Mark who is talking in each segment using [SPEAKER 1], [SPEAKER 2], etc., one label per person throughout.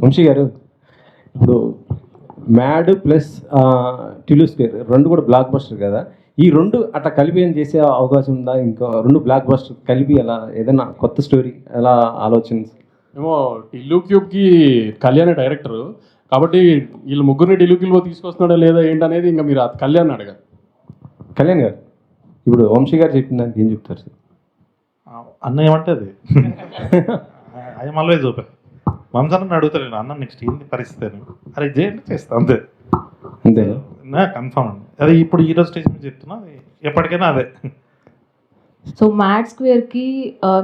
[SPEAKER 1] వంశీ గారు, ఇప్పుడు mad plus టిలు square రెండు కూడా బ్లాక్ బస్టర్ కదా, ఈ రెండు అట్లా కలిపి ఏం చేసే అవకాశం ఉందా? ఇంకా రెండు బ్లాక్ బస్టర్ కలిపి అలా ఏదైనా కొత్త స్టోరీ ఎలా ఆలోచన?
[SPEAKER 2] ఏమో టిల్లు క్యూబ్కి కళ్యాణ్ డైరెక్టర్ కాబట్టి వీళ్ళు ముగ్గురిని టిల్లు క్యూబ్లో తీసుకొస్తున్నాడా లేదా ఏంటనేది ఇంకా మీరు కళ్యాణ్ అడగారు.
[SPEAKER 1] కళ్యాణ్ గారు, ఇప్పుడు వంశీ గారు చెప్పిన దానికి ఏం చెప్తారు సార్?
[SPEAKER 3] అన్న ఏమంటే అది ఐఎమ్ ఆల్వేజ్ ఓపెన్. వంశాన్ని అడుగుతాను అన్న నెక్స్ట్ ఏంటి పరిస్థితి అని, అరే చేయండి చేస్తా అంతే
[SPEAKER 1] అంతే
[SPEAKER 3] నా కన్ఫర్మ్ అండి. అదే ఇప్పుడు ఈరోజు స్టేజ్ మీద చెప్తున్నా, ఎప్పటికైనా అదే.
[SPEAKER 4] సో మ్యాడ్ స్క్వేర్కి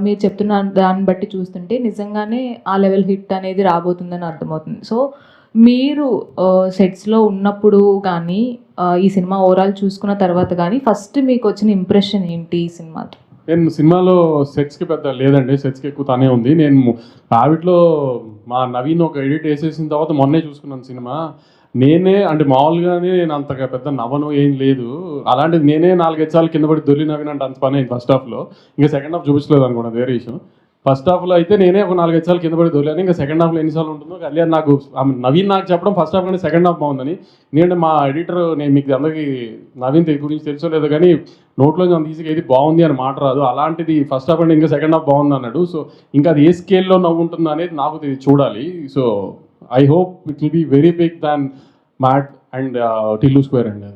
[SPEAKER 4] మీరు చెప్తున్న దాన్ని బట్టి చూస్తుంటే నిజంగానే ఆ లెవెల్ హిట్ అనేది రాబోతుందని అర్థమవుతుంది. సో మీరు సెట్స్లో ఉన్నప్పుడు కానీ ఈ సినిమా ఓవరాల్ చూసుకున్న తర్వాత కానీ ఫస్ట్ మీకు వచ్చిన ఇంప్రెషన్ ఏంటి ఈ సినిమాతో?
[SPEAKER 2] నేను సినిమాలో సెట్స్కి పెద్ద లేదండి, సెట్స్కి ఎక్కువ తనే ఉంది. నేను ఆవిట్లో మా నవీన్ ఒక ఎడిట్ వేసేసిన తర్వాత మొన్నే చూసుకున్నాను సినిమా. నేనే అంటే మామూలుగానే నేను అంతగా పెద్ద నవ్వను ఏం లేదు, అలాంటిది నేనే 4-5 సార్లు కింద పడి దొరికి నవ్విన అంటే అంత పని అయింది ఫస్ట్ హాఫ్లో. ఇంకా సెకండ్ హాఫ్ చూపించలేదు అనుకోండి, వేరే విషయం. ఫస్ట్ హాఫ్లో అయితే నేనే ఒక 4-5 సార్లు కింద పడి దొరికాను. ఇంకా సెకండ్ హాఫ్లో ఎన్నిసార్లు ఉంటుందో కళ్యాణ్ నాకు నవీన్ నాకు చెప్పడం ఫస్ట్ హాఫ్ కానీ సెకండ్ హాఫ్ బాగుందని. ఎందుకంటే మా ఎడిటర్, నేను మీకు అందరికీ నవీన్ గురించి తెలుసో లేదో కానీ నోట్లో అంత ఈజీగా ఏది బాగుంది అని మాట రాదు, అలాంటిది ఫస్ట్ హాఫ్ అంటే ఇంకా సెకండ్ హాఫ్ బాగుంది అన్నాడు. సో ఇంకా అది ఏ స్కేల్లో నవ్వుంటుందో అనేది నాకు చూడాలి. So I hope it will be very big than Mad and Tillu Square అండి.